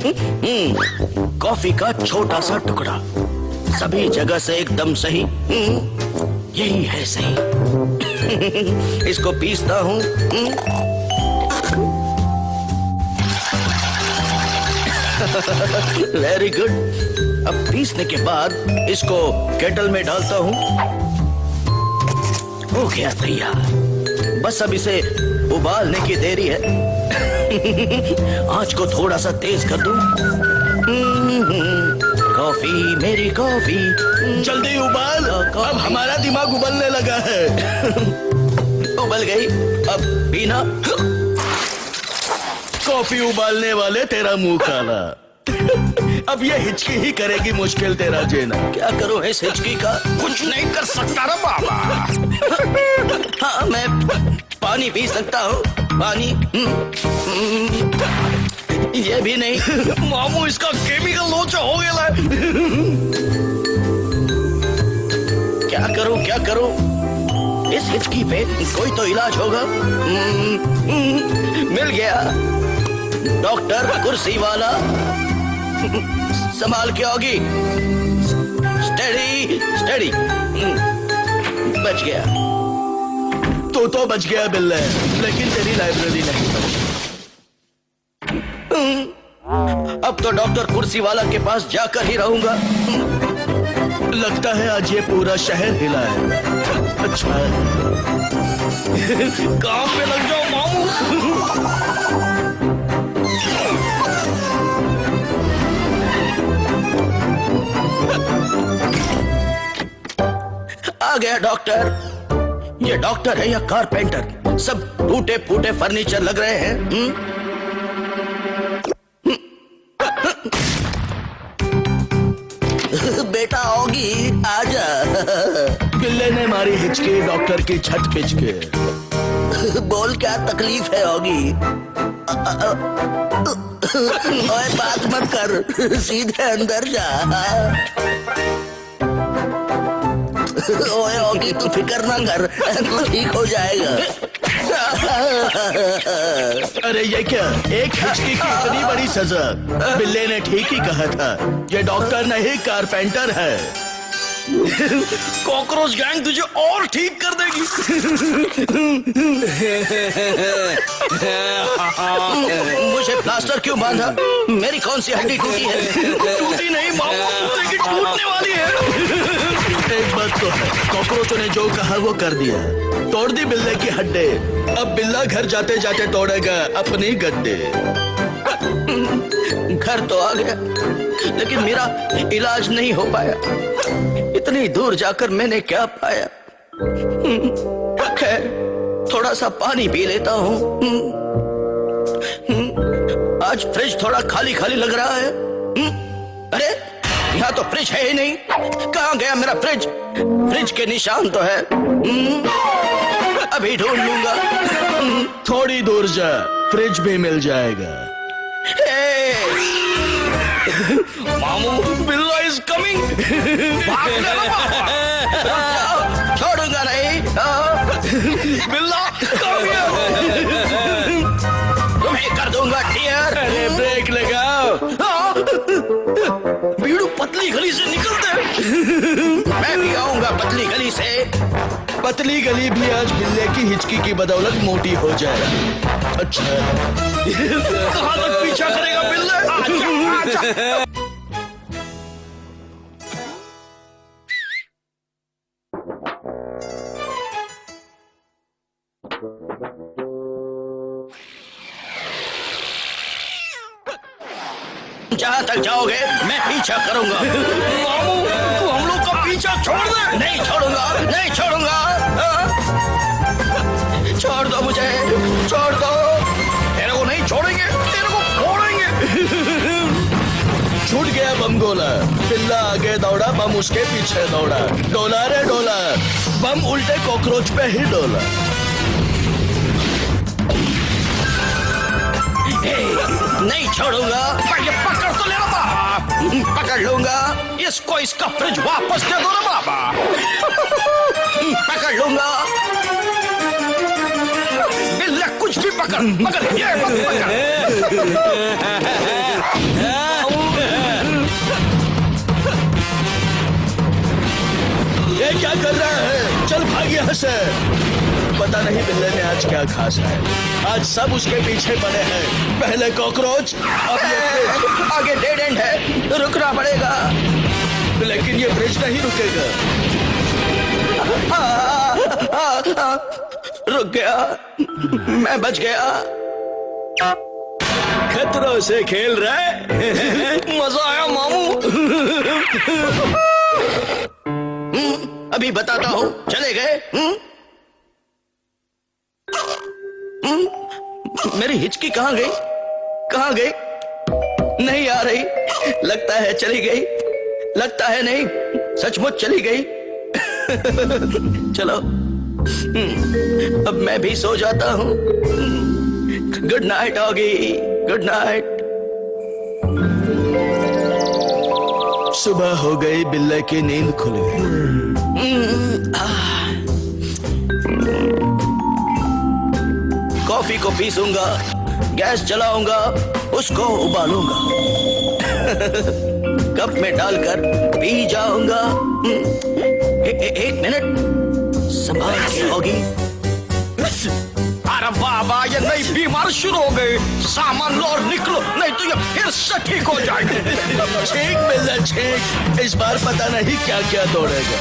Coffee का छोटा सा टुकड़ा, सभी जगह से एकदम सही। यही है सही। इसको पीसता हूँ। Very good. अब पीसने के बाद इसको केटल में डालता हूँ। हो गया तैयार। बस अब इसे उबालने की देरी है। आंच को थोड़ा सा तेज कर दूं। कॉफी, मेरी कॉफी जल्दी उबाल। अब हमारा दिमाग उबलने लगा है। उबल गई, अब पीना। कॉफी उबालने वाले तेरा मुंह काला। अब ये हिचकी ही करेगी मुश्किल तेरा जीना। क्या करूं इस हिचकी का? कुछ नहीं कर सकता ना बाबा। हाँ, मैं पानी पी सकता हूँ। पानी। ये भी नहीं। मामू, इसका केमिकल लोचा हो गया है। क्या करूं? इस हिचकी पे कोई तो इलाज होगा। मिल गया। डॉक्टर कुर्सी वाला, संभाल के होगी। Steady steady. बच गया। तू तो बच गया बिल्ले, लेकिन तेरी लाइब्रेरी नहीं बची। अब तो डॉक्टर कुर्सी वाला के पास जाकर ही रहूंगा। लगता है आज ये पूरा शहर हिला है। अच्छा है। काम पे लग जाओ मामू। आ गया डॉक्टर। ये डॉक्टर है या कारपेंटर? सब टूटे फूटे फर्नीचर लग रहे हैं। बेटा होगी, आजा। बिल्ले ने मारी हिचकी डॉक्टर की छत खींच के। बोल, क्या तकलीफ है होगी? ओए, बात मत कर, सीधे अंदर जा। ओए होगी, तू फिक्र ना कर, तू ठीक हो जाएगा। अरे ये क्या, एक हिचकी की इतनी बड़ी सजा। बिल्ले ने ठीक ही कहा था, ये डॉक्टर नहीं कारपेंटर है। कॉकरोच गैंग तुझे और ठीक कर देगी। मुझे प्लास्टर क्यों बांधा? मेरी कौन सी हड्डी टूटी है? टूटी नहीं मामू, लेकिन टूटने वाली है। एक बात तो है, कॉकरोचों ने जो कहा वो कर दिया। तोड़ दी बिल्ले की हड्डी। अब बिल्ला घर जाते जाते तोड़ेगा अपनी गड्डी। घर तो आ गया, लेकिन मेरा इलाज नहीं हो पाया। इतनी दूर जाकर मैंने क्या पाया? खैर, थोड़ा सा पानी पी लेता हूँ। आज फ्रिज थोड़ा खाली खाली लग रहा है। अरे, यहाँ तो फ्रिज है ही नहीं। कहाँ गया मेरा फ्रिज? फ्रिज के निशान तो है। अभी ढूंढ लूंगा। थोड़ी दूर जा, फ्रिज भी मिल जाएगा। मामू, बिल्ला इज कमिंग। छोड़ूंगा नहीं। बिल्ला, तुम्हें कर दूंगा टीयर। अरे ब्रेक लगाओ। बीड़ू पतली गली से निकलते। मैं भी आऊंगा पतली गली से। पतली गली भी आज बिल्ले की हिचकी की बदौलत मोटी हो जाए। अच्छा, कहाँ तक पीछा करेगा बिल्ले? आजा। जहाँ तक जाओगे मैं पीछा करूंगा। मामू, तू हम लोग का पीछा छोड़ दे। नहीं छोड़ूंगा, नहीं छोड़ूंगा। छोड़ दो मुझे, छोड़ दो। तेरे को नहीं छोड़ेंगे, तेरे को फोड़ेंगे। छूट गया बम गोला। बिल्ला आगे दौड़ा, बम उसके पीछे दौड़ा। डोला रे डोला, बम उल्टे कॉकरोच पे ही डोला। नहीं छोड़ूंगा। ये पकड़ तो लेना बाबा। पकड़ लूंगा इसको। इसका फ्रिज वापस दे दो ना बाबा। पकड़ लूंगा। बिल्ला कुछ भी पकड़, मगर ये मत पकड़। ये क्या कर रहा है? चल भाग यहाँ से। पता नहीं बिल्ले ने आज क्या खास है, आज सब उसके पीछे पड़े हैं। पहले कॉकरोच, अब ये फ्रिज। आगे डेड एंड है, रुकना पड़ेगा। लेकिन ये फ्रिज नहीं रुकेगा। रुक गया, मैं बच गया। खतरों से खेल रहे। मजा आया मामू। अभी बताता हूँ, चले गए। मेरी हिचकी कहाँ गई? कहाँ गई? नहीं आ रही। लगता है चली गई, लगता है नहीं, सचमुच चली गई। चलो अब मैं भी सो जाता हूँ। Good night Oggy, good night. सुबह हो गई, बिल्ले की नींद खुल गई। कॉफी को पीसूंगा, गैस जलाऊंगा, उसको उबालूंगा, कप में डालकर पी जाऊंगा। एक मिनट, संभाल के होगी। अरे बाबा, ये नई बीमार शुरू हो गई। सामान लो और निकलो, नहीं तो ये फिर से ठीक हो जाएगा। ठीक बिल्ला ठीक, इस बार पता नहीं क्या क्या दौड़ेगा।